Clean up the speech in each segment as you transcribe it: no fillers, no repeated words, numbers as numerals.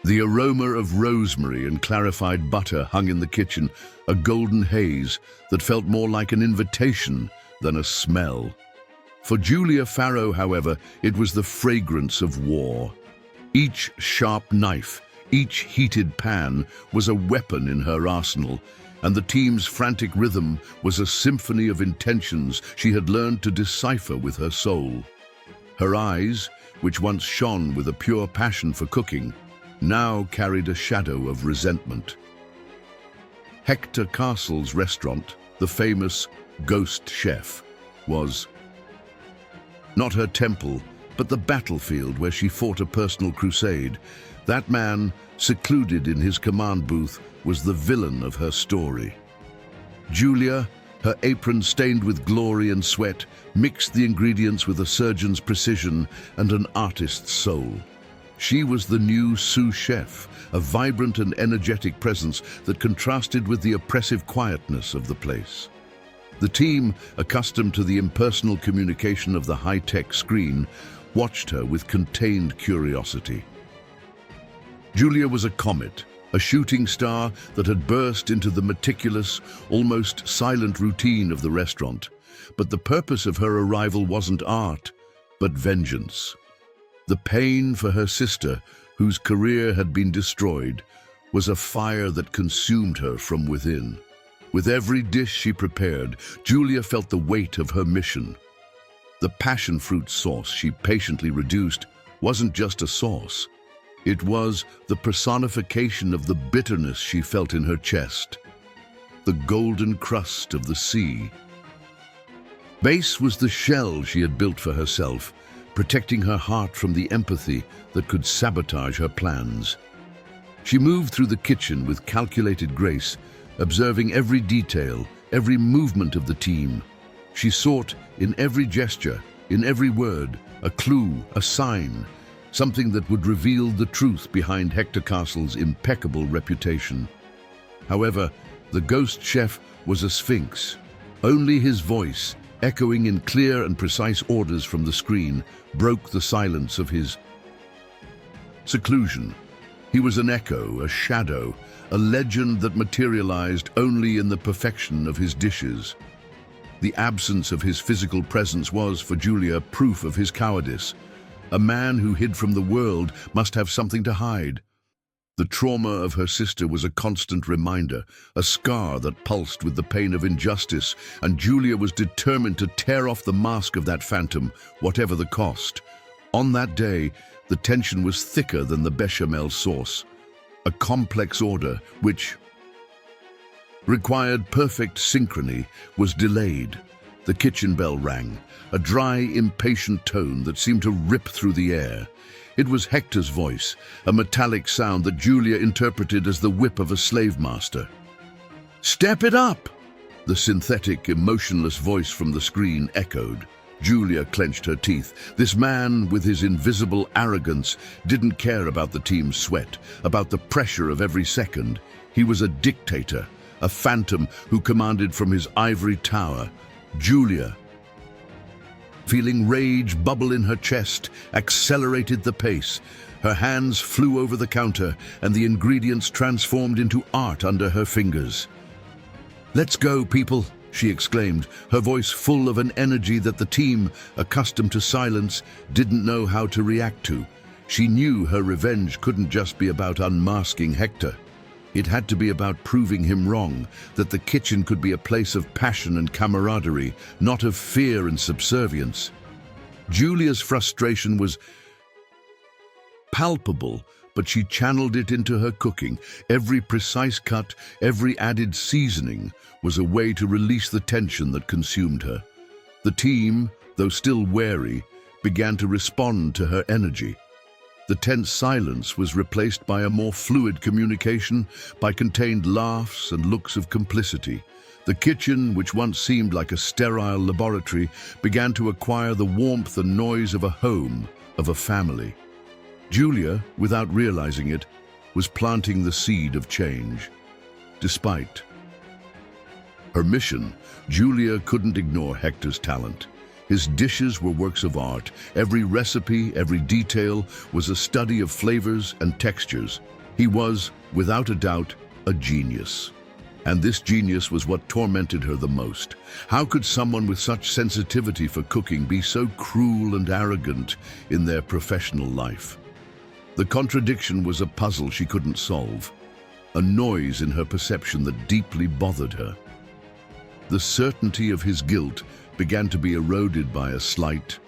The aroma of rosemary and clarified butter hung in the kitchen, a golden haze that felt more like an invitation than a smell. For Julia Farrow, however, it was the fragrance of war. Each sharp knife, each heated pan was a weapon in her arsenal, and the team's frantic rhythm was a symphony of intentions she had learned to decipher with her soul. Her eyes, which once shone with a pure passion for cooking, now carried a shadow of resentment. Hector Castle's restaurant, the famous Ghost Chef, was not her temple, but the battlefield where she fought a personal crusade. That man, secluded in his command booth, was the villain of her story. Julia, her apron stained with glory and sweat, mixed the ingredients with a surgeon's precision and an artist's soul. She was the new sous chef, a vibrant and energetic presence that contrasted with the oppressive quietness of the place. The team, accustomed to the impersonal communication of the high-tech screen, watched her with contained curiosity. Julia was a comet, a shooting star that had burst into the meticulous, almost silent routine of the restaurant. But the purpose of her arrival wasn't art, but vengeance. The pain for her sister, whose career had been destroyed, was a fire that consumed her from within. With every dish she prepared, Julia felt the weight of her mission. The passion fruit sauce she patiently reduced wasn't just a sauce. It was the personification of the bitterness she felt in her chest, the golden crust of the sea. Base was the shell she had built for herself, protecting her heart from the empathy that could sabotage her plans. She moved through the kitchen with calculated grace, observing every detail, every movement of the team. She sought in every gesture, in every word, a clue, a sign, something that would reveal the truth behind Hector Castle's impeccable reputation. However, the Ghost Chef was a sphinx. Only his voice, echoing in clear and precise orders from the screen, broke the silence of his seclusion. He was an echo, a shadow, a legend that materialized only in the perfection of his dishes. The absence of his physical presence was, for Julia, proof of his cowardice. A man who hid from the world must have something to hide. The trauma of her sister was a constant reminder, a scar that pulsed with the pain of injustice, and Julia was determined to tear off the mask of that phantom, whatever the cost. On that day, the tension was thicker than the bechamel sauce. A complex order, which required perfect synchrony, was delayed. The kitchen bell rang, a dry, impatient tone that seemed to rip through the air. It was Hector's voice, a metallic sound that Julia interpreted as the whip of a slave master. "Step it up!" The synthetic, emotionless voice from the screen echoed. Julia clenched her teeth. This man, with his invisible arrogance, didn't care about the team's sweat, about the pressure of every second. He was a dictator, a phantom who commanded from his ivory tower. Julia, feeling rage bubble in her chest, accelerated the pace. Her hands flew over the counter, and the ingredients transformed into art under her fingers. "Let's go, people," she exclaimed, her voice full of an energy that the team, accustomed to silence, didn't know how to react to. She knew her revenge couldn't just be about unmasking Hector. It had to be about proving him wrong, that the kitchen could be a place of passion and camaraderie, not of fear and subservience. Julia's frustration was palpable, but she channeled it into her cooking. Every precise cut, every added seasoning was a way to release the tension that consumed her. The team, though still wary, began to respond to her energy. The tense silence was replaced by a more fluid communication, by contained laughs and looks of complicity. The kitchen, which once seemed like a sterile laboratory, began to acquire the warmth and noise of a home, of a family. Julia, without realizing it, was planting the seed of change. Despite her mission, Julia couldn't ignore Hector's talent. His dishes were works of art. Every recipe, every detail was a study of flavors and textures. He was, without a doubt, a genius. And this genius was what tormented her the most. How could someone with such sensitivity for cooking be so cruel and arrogant in their professional life? The contradiction was a puzzle she couldn't solve, a noise in her perception that deeply bothered her. The certainty of his guilt began to be eroded by a slight,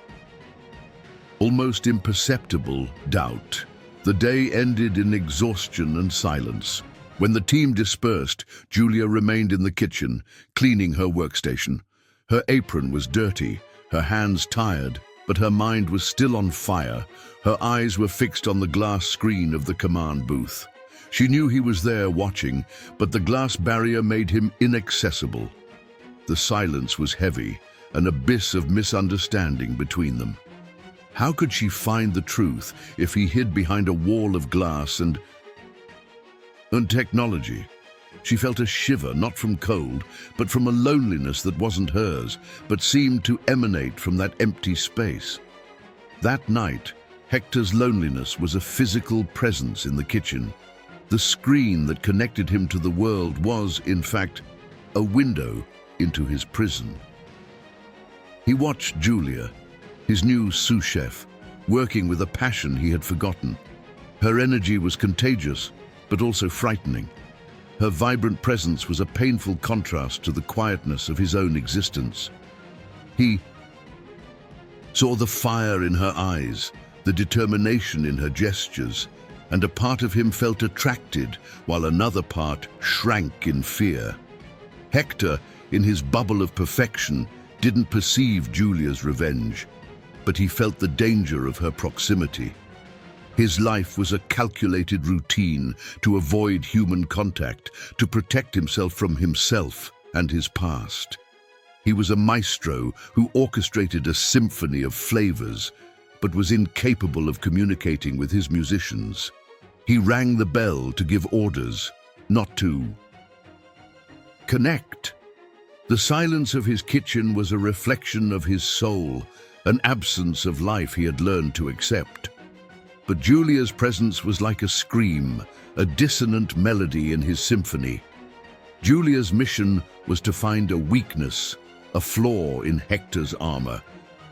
almost imperceptible doubt. The day ended in exhaustion and silence. When the team dispersed, Julia remained in the kitchen, cleaning her workstation. Her apron was dirty, her hands tired, but her mind was still on fire. Her eyes were fixed on the glass screen of the command booth. She knew he was there watching, but the glass barrier made him inaccessible. The silence was heavy, an abyss of misunderstanding between them. How could she find the truth if he hid behind a wall of glass and technology? She felt a shiver, not from cold, but from a loneliness that wasn't hers, but seemed to emanate from that empty space. That night, Hector's loneliness was a physical presence in the kitchen. The screen that connected him to the world was, in fact, a window into his prison. He watched Julia, his new sous chef, working with a passion he had forgotten. Her energy was contagious, but also frightening. Her vibrant presence was a painful contrast to the quietness of his own existence. He saw the fire in her eyes, the determination in her gestures, and a part of him felt attracted, while another part shrank in fear. Hector, in his bubble of perfection, didn't perceive Julia's revenge, but he felt the danger of her proximity. His life was a calculated routine to avoid human contact, to protect himself from himself and his past. He was a maestro who orchestrated a symphony of flavors, but was incapable of communicating with his musicians. He rang the bell to give orders, not to connect. The silence of his kitchen was a reflection of his soul, an absence of life he had learned to accept. But Julia's presence was like a scream, a dissonant melody in his symphony. Julia's mission was to find a weakness, a flaw in Hector's armor,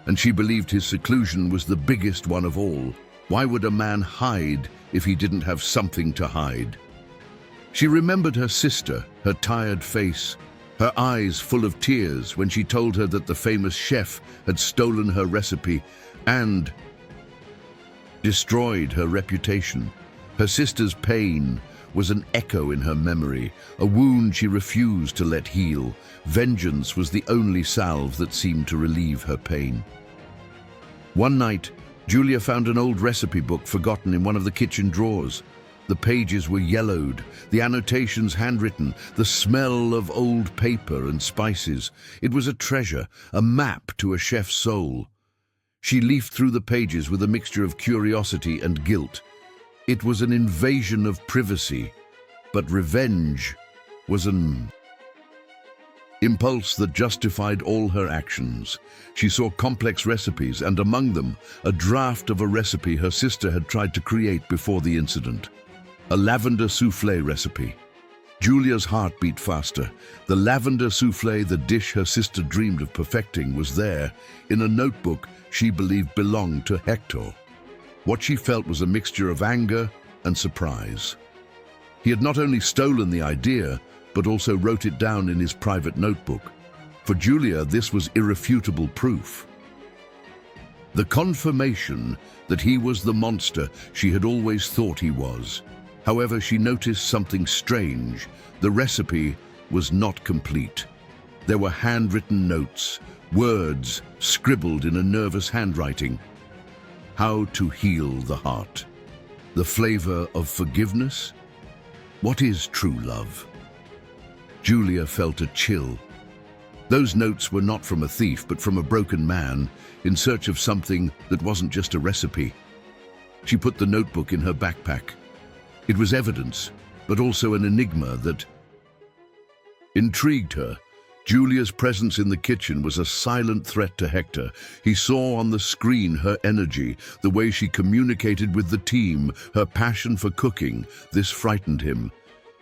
and she believed his seclusion was the biggest one of all. Why would a man hide if he didn't have something to hide? She remembered her sister, her tired face, her eyes full of tears when she told her that the famous chef had stolen her recipe and destroyed her reputation. Her sister's pain was an echo in her memory, a wound she refused to let heal. Vengeance was the only salve that seemed to relieve her pain. One night, Julia found an old recipe book forgotten in one of the kitchen drawers. The pages were yellowed, the annotations handwritten, the smell of old paper and spices. It was a treasure, a map to a chef's soul. She leafed through the pages with a mixture of curiosity and guilt. It was an invasion of privacy, but revenge was an impulse that justified all her actions. She saw complex recipes, and among them, a draft of a recipe her sister had tried to create before the incident. A lavender soufflé recipe. Julia's heart beat faster. The lavender soufflé, the dish her sister dreamed of perfecting, was there, in a notebook she believed belonged to Hector. What she felt was a mixture of anger and surprise. He had not only stolen the idea, but also wrote it down in his private notebook. For Julia, this was irrefutable proof. The confirmation that he was the monster she had always thought he was. However, she noticed something strange. The recipe was not complete. There were handwritten notes, words scribbled in a nervous handwriting. How to heal the heart. The flavor of forgiveness? What is true love? Julia felt a chill. Those notes were not from a thief, but from a broken man in search of something that wasn't just a recipe. She put the notebook in her backpack. It was evidence, but also an enigma that intrigued her. Julia's presence in the kitchen was a silent threat to Hector. He saw on the screen her energy, the way she communicated with the team, her passion for cooking. This frightened him.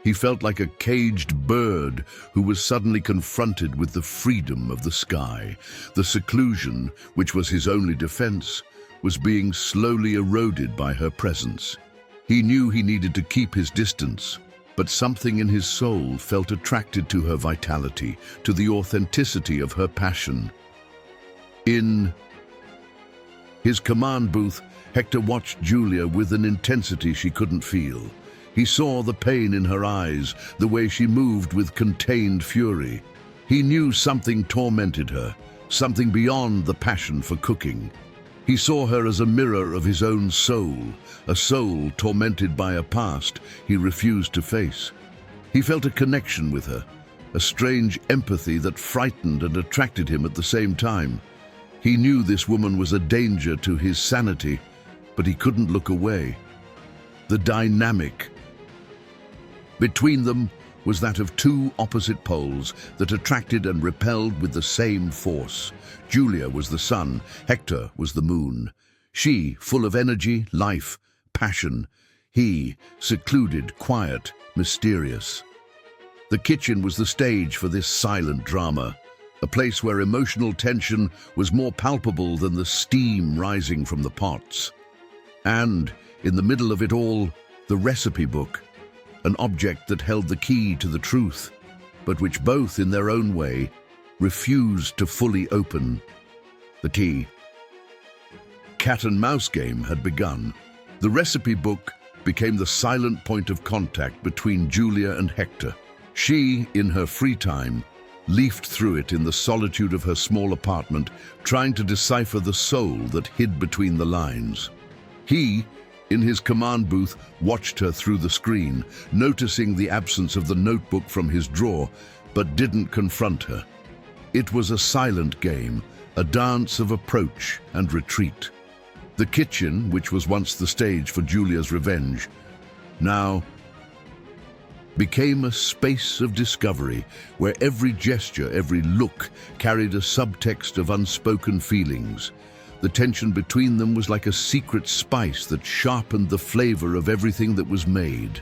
He felt like a caged bird who was suddenly confronted with the freedom of the sky. The seclusion, which was his only defense, was being slowly eroded by her presence. He knew he needed to keep his distance, but something in his soul felt attracted to her vitality, to the authenticity of her passion. In his command booth, Hector watched Julia with an intensity she couldn't feel. He saw the pain in her eyes, the way she moved with contained fury. He knew something tormented her, something beyond the passion for cooking. He saw her as a mirror of his own soul, a soul tormented by a past he refused to face. He felt a connection with her, a strange empathy that frightened and attracted him at the same time. He knew this woman was a danger to his sanity, but he couldn't look away. The dynamic between them was that of two opposite poles that attracted and repelled with the same force. Julia was the sun, Hector was the moon. She, full of energy, life, passion. He, secluded, quiet, mysterious. The kitchen was the stage for this silent drama, a place where emotional tension was more palpable than the steam rising from the pots. And, in the middle of it all, the recipe book, an object that held the key to the truth, but which both, in their own way, refused to fully open. The key. Cat and mouse game had begun. The recipe book became the silent point of contact between Julia and Hector. She, in her free time, leafed through it in the solitude of her small apartment, trying to decipher the soul that hid between the lines. He, in his command booth, watched her through the screen, noticing the absence of the notebook from his drawer, but didn't confront her. It was a silent game, a dance of approach and retreat. The kitchen, which was once the stage for Julia's revenge, now became a space of discovery, where every gesture, every look, carried a subtext of unspoken feelings. The tension between them was like a secret spice that sharpened the flavor of everything that was made.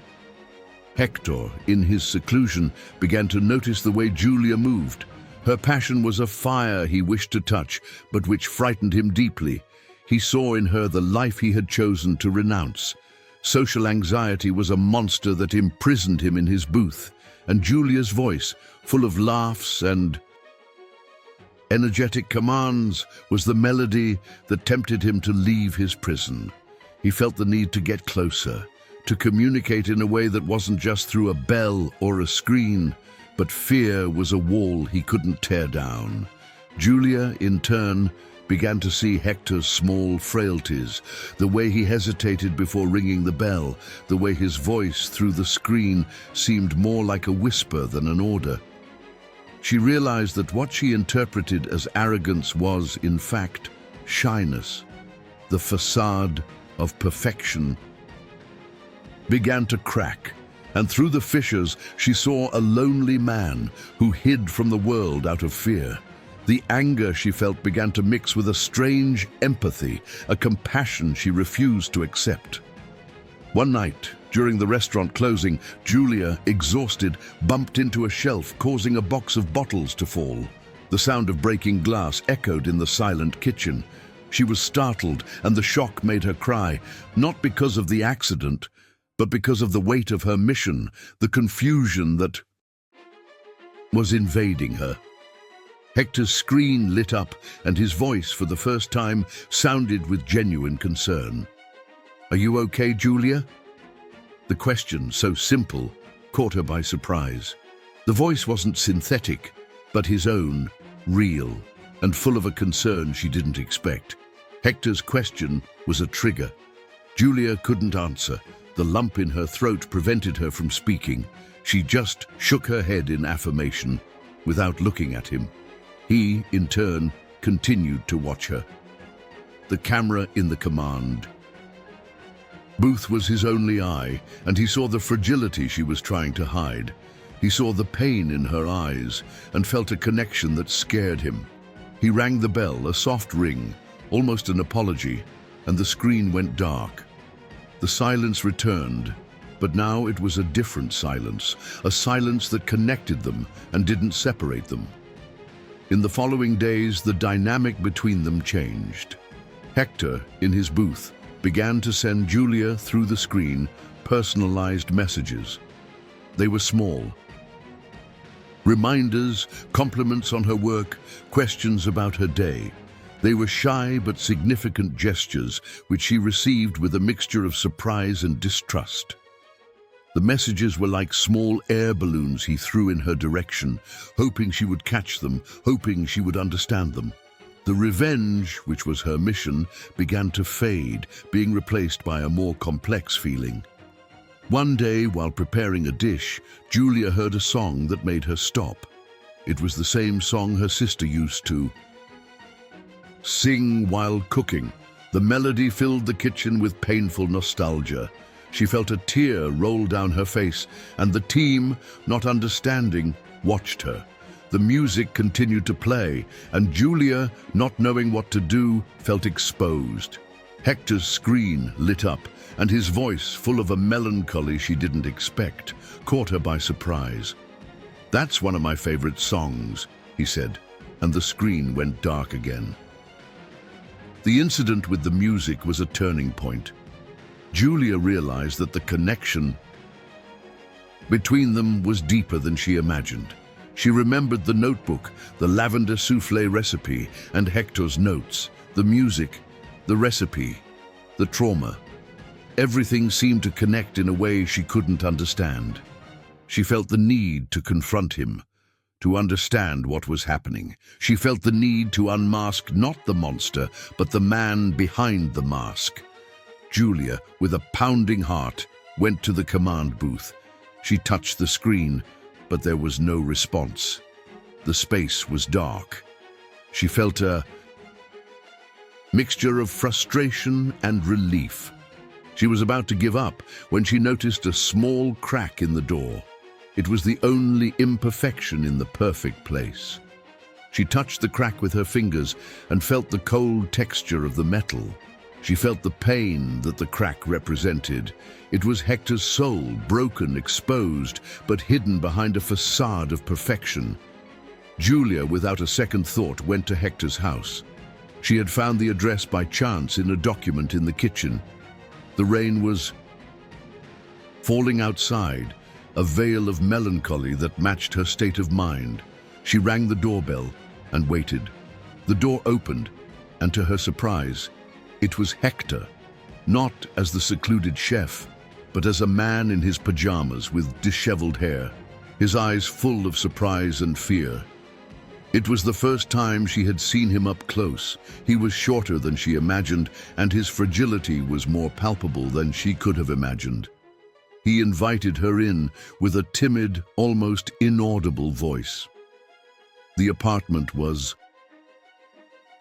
Hector, in his seclusion, began to notice the way Julia moved. Her passion was a fire he wished to touch, but which frightened him deeply. He saw in her the life he had chosen to renounce. Social anxiety was a monster that imprisoned him in his booth, and Julia's voice, full of laughs and energetic commands, was the melody that tempted him to leave his prison. He felt the need to get closer, to communicate in a way that wasn't just through a bell or a screen, but fear was a wall he couldn't tear down. Julia, in turn, began to see Hector's small frailties, the way he hesitated before ringing the bell, the way his voice through the screen seemed more like a whisper than an order. She realized that what she interpreted as arrogance was, in fact, shyness. The facade of perfection began to crack, and through the fissures she saw a lonely man who hid from the world out of fear. The anger she felt began to mix with a strange empathy, a compassion she refused to accept. One night, during the restaurant closing, Julia, exhausted, bumped into a shelf, causing a box of bottles to fall. The sound of breaking glass echoed in the silent kitchen. She was startled, and the shock made her cry, not because of the accident, but because of the weight of her mission, the confusion that was invading her. Hector's screen lit up, and his voice, for the first time, sounded with genuine concern. "Are you okay, Julia?" The question, so simple, caught her by surprise. The voice wasn't synthetic, but his own, real, and full of a concern she didn't expect. Hector's question was a trigger. Julia couldn't answer. The lump in her throat prevented her from speaking. She just shook her head in affirmation, without looking at him. He, in turn, continued to watch her. The camera in the command booth was his only eye, and he saw the fragility she was trying to hide. He saw the pain in her eyes and felt a connection that scared him. He rang the bell, a soft ring, almost an apology, and the screen went dark. The silence returned, but now it was a different silence, a silence that connected them and didn't separate them. In the following days, the dynamic between them changed. Hector, in his booth, began to send Julia through the screen personalized messages. They were small. Reminders, compliments on her work, questions about her day. They were shy but significant gestures which she received with a mixture of surprise and distrust. The messages were like small air balloons he threw in her direction, hoping she would catch them, hoping she would understand them. The revenge, which was her mission, began to fade, being replaced by a more complex feeling. One day, while preparing a dish, Julia heard a song that made her stop. It was the same song her sister used to sing while cooking. The melody filled the kitchen with painful nostalgia. She felt a tear roll down her face, and the team, not understanding, watched her. The music continued to play, and Julia, not knowing what to do, felt exposed. Hector's screen lit up, and his voice, full of a melancholy she didn't expect, caught her by surprise. "That's one of my favorite songs," he said, and the screen went dark again. The incident with the music was a turning point. Julia realized that the connection between them was deeper than she imagined. She remembered the notebook, the lavender souffle recipe, and Hector's notes, the music, the recipe, the trauma. Everything seemed to connect in a way she couldn't understand. She felt the need to confront him, to understand what was happening. She felt the need to unmask not the monster, but the man behind the mask. Julia, with a pounding heart, went to the command booth. She touched the screen, but there was no response. The space was dark. She felt a mixture of frustration and relief. She was about to give up when she noticed a small crack in the door. It was the only imperfection in the perfect place. She touched the crack with her fingers and felt the cold texture of the metal. She felt the pain that the crack represented. It was Hector's soul, broken, exposed, but hidden behind a facade of perfection. Julia, without a second thought, went to Hector's house. She had found the address by chance in a document in the kitchen. The rain was falling outside, a veil of melancholy that matched her state of mind. She rang the doorbell and waited. The door opened, and to her surprise, it was Hector, not as the secluded chef, but as a man in his pajamas with disheveled hair, his eyes full of surprise and fear. It was the first time she had seen him up close. He was shorter than she imagined, and his fragility was more palpable than she could have imagined. He invited her in with a timid, almost inaudible voice. The apartment was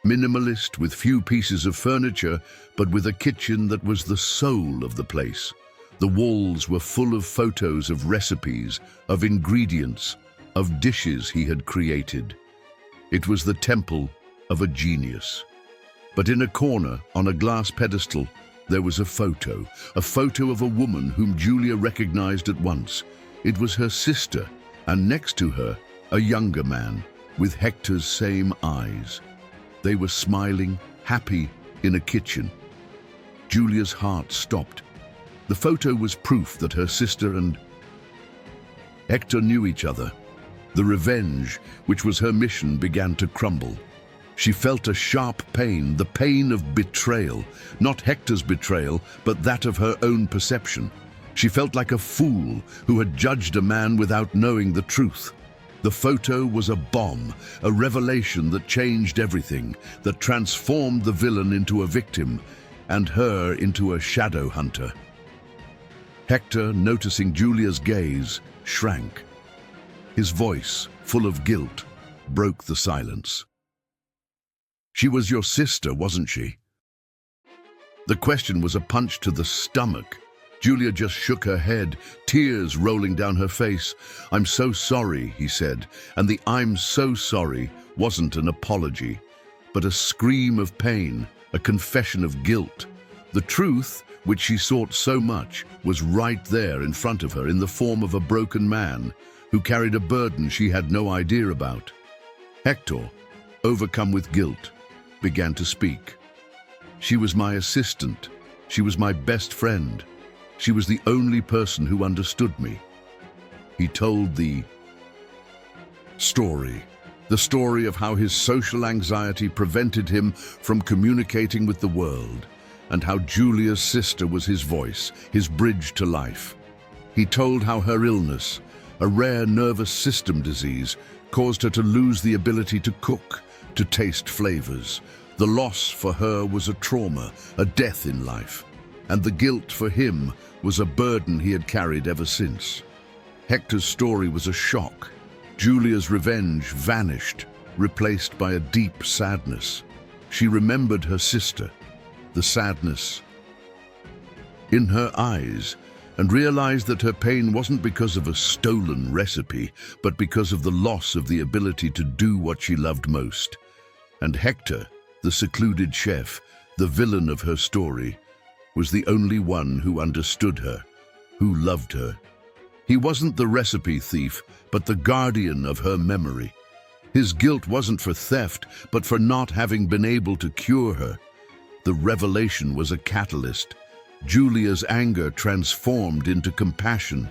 minimalist, with few pieces of furniture, but with a kitchen that was the soul of the place. The walls were full of photos of recipes, of ingredients, of dishes he had created. It was the temple of a genius. But in a corner, on a glass pedestal, there was a photo of a woman whom Julia recognized at once. It was her sister, and next to her, a younger man, with Hector's same eyes. They were smiling, happy, in a kitchen. Julia's heart stopped. The photo was proof that her sister and Hector knew each other. The revenge, which was her mission, began to crumble. She felt a sharp pain, the pain of betrayal, not Hector's betrayal, but that of her own perception. She felt like a fool who had judged a man without knowing the truth. The photo was a bomb, a revelation that changed everything, that transformed the villain into a victim and her into a shadow hunter. Hector, noticing Julia's gaze, shrank. His voice, full of guilt, broke the silence. "She was your sister, wasn't she?" The question was a punch to the stomach. Julia just shook her head, tears rolling down her face. "I'm so sorry," he said, and the "I'm so sorry" wasn't an apology, but a scream of pain, a confession of guilt. The truth, which she sought so much, was right there in front of her in the form of a broken man who carried a burden she had no idea about. Hector, overcome with guilt, began to speak. "She was my assistant. She was my best friend. She was the only person who understood me." He told the story of how his social anxiety prevented him from communicating with the world, and how Julia's sister was his voice, his bridge to life. He told how her illness, a rare nervous system disease, caused her to lose the ability to cook, to taste flavors. The loss for her was a trauma, a death in life, and the guilt for him was a burden he had carried ever since. Hector's story was a shock. Julia's revenge vanished, replaced by a deep sadness. She remembered her sister, the sadness in her eyes, and realized that her pain wasn't because of a stolen recipe, but because of the loss of the ability to do what she loved most. And Hector, the secluded chef, the villain of her story, was the only one who understood her, who loved her. He wasn't the recipe thief, but the guardian of her memory. His guilt wasn't for theft, but for not having been able to cure her. The revelation was a catalyst. Julia's anger transformed into compassion.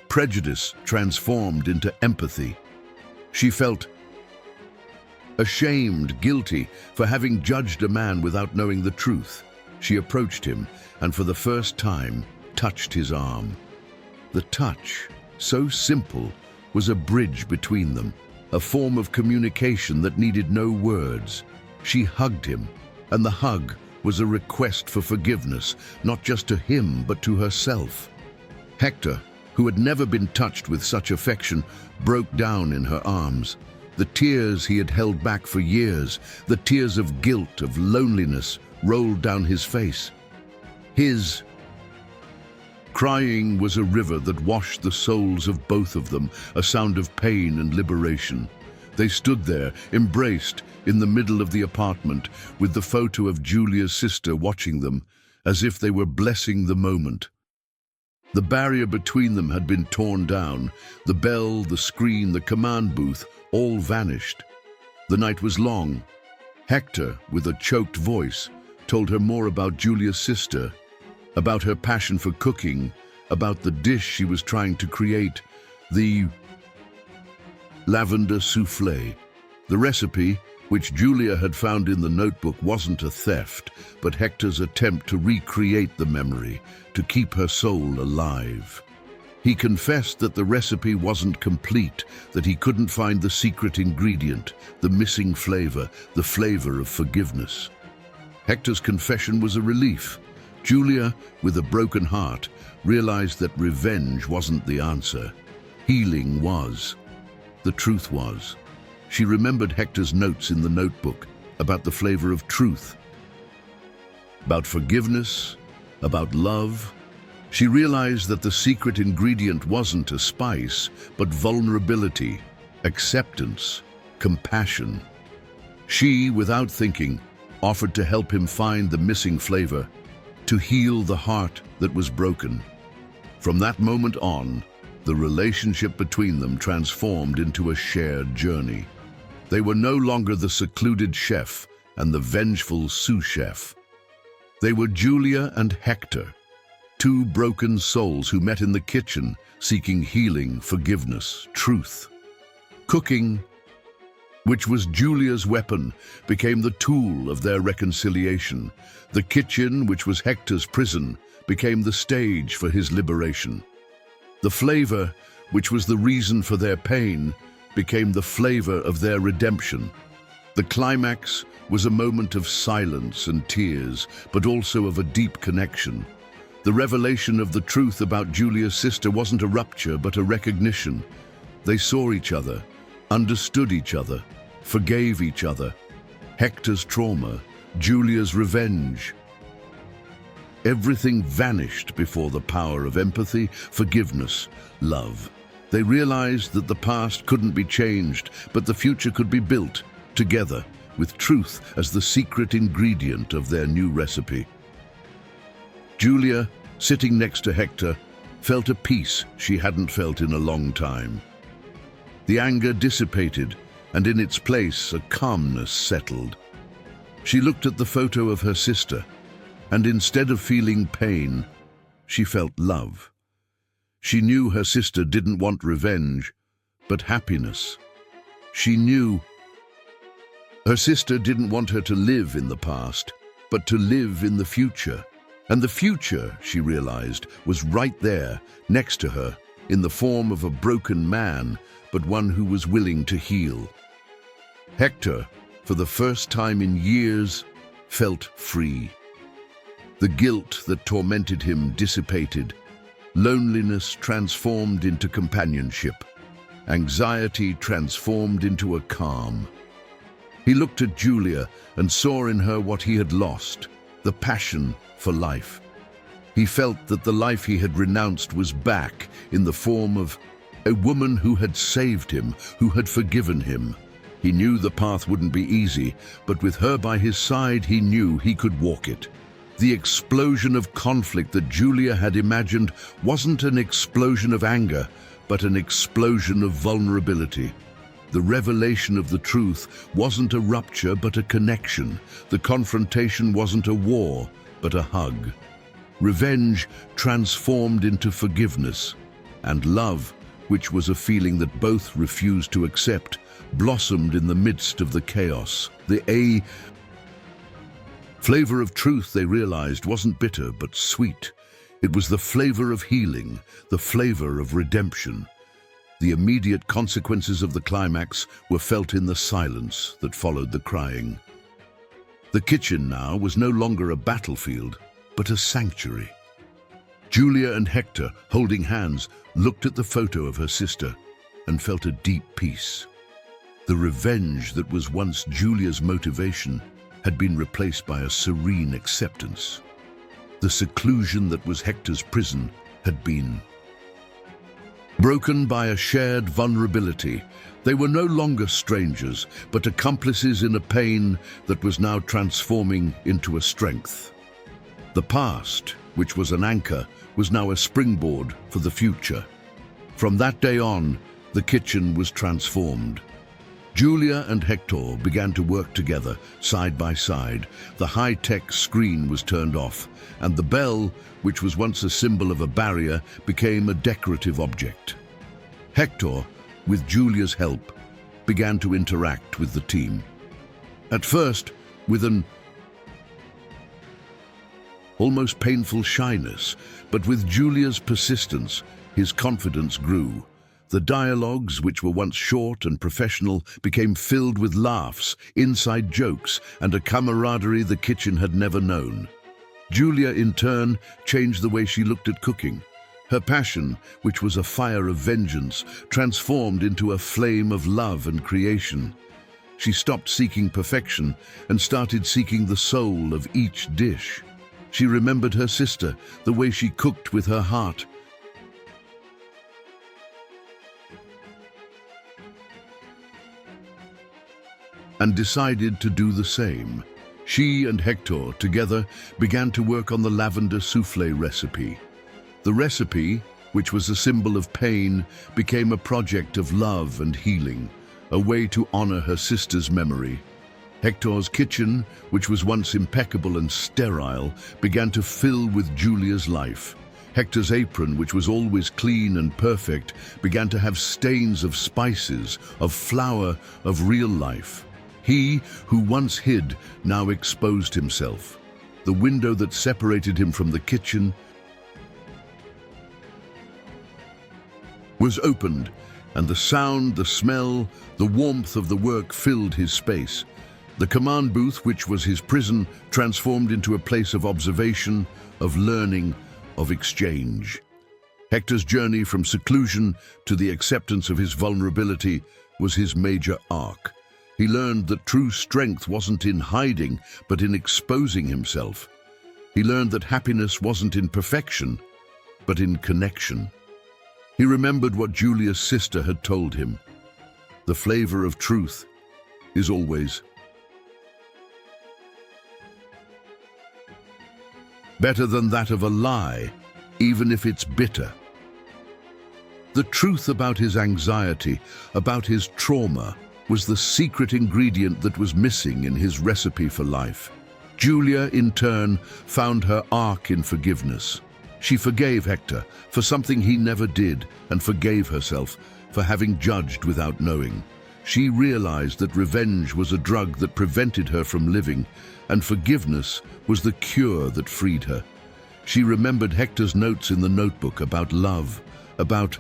Prejudice transformed into empathy. She felt ashamed, guilty, for having judged a man without knowing the truth. She approached him and for the first time touched his arm. The touch, so simple, was a bridge between them, a form of communication that needed no words. She hugged him, and the hug was a request for forgiveness, not just to him, but to herself. Hector, who had never been touched with such affection, broke down in her arms. The tears he had held back for years, the tears of guilt, of loneliness, rolled down his face. His crying was a river that washed the souls of both of them, a sound of pain and liberation. They stood there, embraced, in the middle of the apartment, with the photo of Julia's sister watching them, as if they were blessing the moment. The barrier between them had been torn down. The bell, the screen, the command booth, all vanished. The night was long. Hector, with a choked voice, told her more about Julia's sister, about her passion for cooking, about the dish she was trying to create, the lavender soufflé. The recipe, which Julia had found in the notebook, wasn't a theft, but Hector's attempt to recreate the memory, to keep her soul alive. He confessed that the recipe wasn't complete, that he couldn't find the secret ingredient, the missing flavor, the flavor of forgiveness. Hector's confession was a relief. Julia, with a broken heart, realized that revenge wasn't the answer. Healing was. The truth was. She remembered Hector's notes in the notebook about the flavor of truth, about forgiveness, about love. She realized that the secret ingredient wasn't a spice, but vulnerability, acceptance, compassion. She, without thinking, offered to help him find the missing flavor, to heal the heart that was broken. From that moment on, the relationship between them transformed into a shared journey. They were no longer the secluded chef and the vengeful sous chef. They were Julia and Hector, two broken souls who met in the kitchen, seeking healing, forgiveness, truth. Cooking, which was Julia's weapon, became the tool of their reconciliation. The kitchen, which was Hector's prison, became the stage for his liberation. The flavor, which was the reason for their pain, became the flavor of their redemption. The climax was a moment of silence and tears, but also of a deep connection. The revelation of the truth about Julia's sister wasn't a rupture, but a recognition. They saw each other, understood each other, forgave each other. Hector's trauma, Julia's revenge. Everything vanished before the power of empathy, forgiveness, love. They realized that the past couldn't be changed, but the future could be built together, with truth as the secret ingredient of their new recipe. Julia, sitting next to Hector, felt a peace she hadn't felt in a long time. The anger dissipated, and in its place, a calmness settled. She looked at the photo of her sister, and instead of feeling pain, she felt love. She knew her sister didn't want revenge, but happiness. She knew her sister didn't want her to live in the past, but to live in the future. And the future, she realized, was right there, next to her, in the form of a broken man, but one who was willing to heal. Hector, for the first time in years, felt free. The guilt that tormented him dissipated. Loneliness transformed into companionship. Anxiety transformed into a calm. He looked at Julia and saw in her what he had lost, the passion for life. He felt that the life he had renounced was back in the form of a woman who had saved him, who had forgiven him. He knew the path wouldn't be easy, but with her by his side, he knew he could walk it. The explosion of conflict that Julia had imagined wasn't an explosion of anger, but an explosion of vulnerability. The revelation of the truth wasn't a rupture, but a connection. The confrontation wasn't a war, but a hug. Revenge transformed into forgiveness, and love, which was a feeling that both refused to accept, blossomed in the midst of the chaos. The flavor of truth, they realized, wasn't bitter but sweet. It was the flavor of healing, the flavor of redemption. The immediate consequences of the climax were felt in the silence that followed the crying. The kitchen now was no longer a battlefield, but a sanctuary. Julia and Hector, holding hands, looked at the photo of her sister and felt a deep peace. The revenge that was once Julia's motivation had been replaced by a serene acceptance. The seclusion that was Hector's prison had been broken by a shared vulnerability. They were no longer strangers, but accomplices in a pain that was now transforming into a strength. The past, which was an anchor, was now a springboard for the future. From that day on, the kitchen was transformed. Julia and Hector began to work together, side by side. The high-tech screen was turned off, and the bell, which was once a symbol of a barrier, became a decorative object. Hector, with Julia's help, began to interact with the team. At first, with an almost painful shyness, but with Julia's persistence, his confidence grew. The dialogues, which were once short and professional, became filled with laughs, inside jokes, and a camaraderie the kitchen had never known. Julia, in turn, changed the way she looked at cooking. Her passion, which was a fire of vengeance, transformed into a flame of love and creation. She stopped seeking perfection and started seeking the soul of each dish. She remembered her sister, the way she cooked with her heart, and decided to do the same. She and Hector, together, began to work on the lavender soufflé recipe. The recipe, which was a symbol of pain, became a project of love and healing, a way to honor her sister's memory. Hector's kitchen, which was once impeccable and sterile, began to fill with Julia's life. Hector's apron, which was always clean and perfect, began to have stains of spices, of flour, of real life. He, who once hid, now exposed himself. The window that separated him from the kitchen was opened, and the sound, the smell, the warmth of the work filled his space. The command booth, which was his prison, transformed into a place of observation, of learning, of exchange. Hector's journey from seclusion to the acceptance of his vulnerability was his major arc. He learned that true strength wasn't in hiding, but in exposing himself. He learned that happiness wasn't in perfection, but in connection. He remembered what Julia's sister had told him. The flavor of truth is always better than that of a lie, even if it's bitter. The truth about his anxiety, about his trauma, was the secret ingredient that was missing in his recipe for life. Julia, in turn, found her arc in forgiveness. She forgave Hector for something he never did and forgave herself for having judged without knowing. She realized that revenge was a drug that prevented her from living, and forgiveness was the cure that freed her. She remembered Hector's notes in the notebook about love, about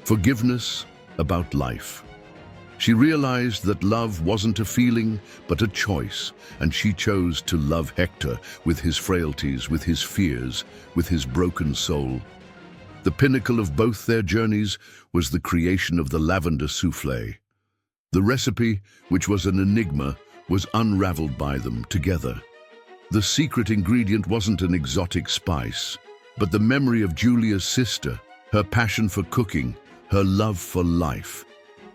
forgiveness, about life. She realized that love wasn't a feeling, but a choice, and she chose to love Hector with his frailties, with his fears, with his broken soul. The pinnacle of both their journeys was the creation of the lavender soufflé. The recipe, which was an enigma, was unraveled by them together. The secret ingredient wasn't an exotic spice, but the memory of Julia's sister, her passion for cooking, her love for life.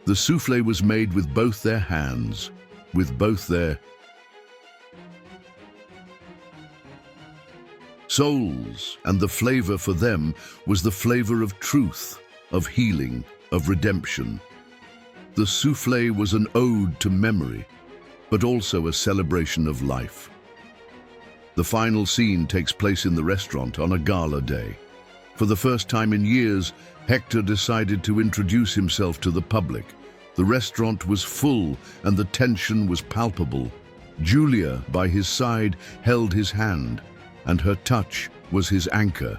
The soufflé was made with both their hands, with both their souls, and the flavor for them was the flavor of truth, of healing, of redemption. The soufflé was an ode to memory, but also a celebration of life. The final scene takes place in the restaurant on a gala day. For the first time in years, Hector decided to introduce himself to the public. The restaurant was full and the tension was palpable. Julia, by his side, held his hand, and her touch was his anchor.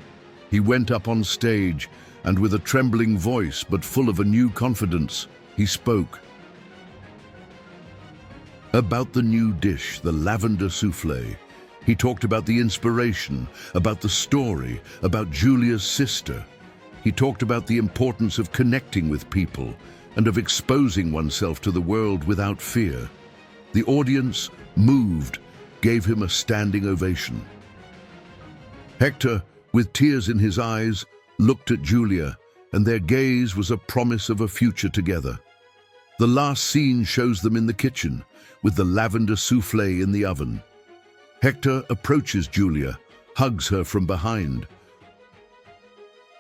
He went up on stage, and with a trembling voice but full of a new confidence, he spoke about the new dish, the lavender soufflé. He talked about the inspiration, about the story, about Julia's sister. He talked about the importance of connecting with people and of exposing oneself to the world without fear. The audience, moved, gave him a standing ovation. Hector, with tears in his eyes, looked at Julia, and their gaze was a promise of a future together. The last scene shows them in the kitchen, with the lavender soufflé in the oven. Hector approaches Julia, hugs her from behind,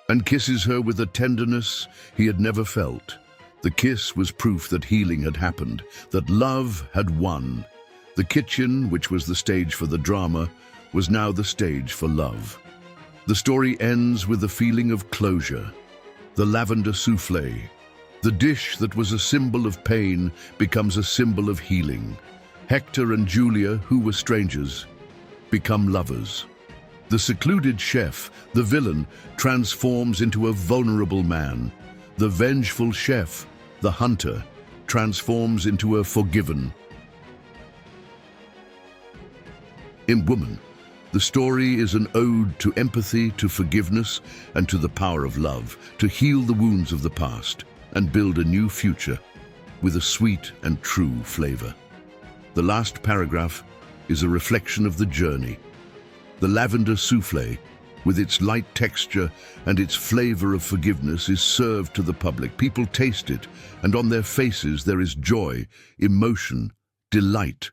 and kisses her with a tenderness he had never felt. The kiss was proof that healing had happened, that love had won. The kitchen, which was the stage for the drama, was now the stage for love. The story ends with a feeling of closure. The lavender soufflé, the dish that was a symbol of pain, becomes a symbol of healing. Hector and Julia, who were strangers, become lovers. The secluded chef, the villain, transforms into a vulnerable man. The vengeful chef, the hunter, transforms into a forgiven woman. The story is an ode to empathy, to forgiveness, and to the power of love, to heal the wounds of the past and build a new future with a sweet and true flavor. The last paragraph is a reflection of the journey. The lavender soufflé, with its light texture and its flavor of forgiveness, is served to the public. People taste it, and on their faces there is joy, emotion, delight.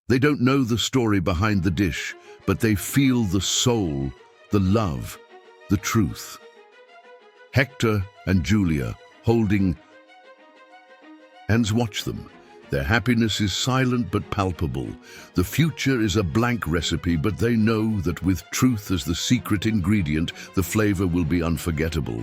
They don't know the story behind the dish, but they feel the soul, the love, the truth. Hector and Julia, holding hands, watch them. Their happiness is silent but palpable. The future is a blank recipe, but they know that with truth as the secret ingredient, the flavor will be unforgettable.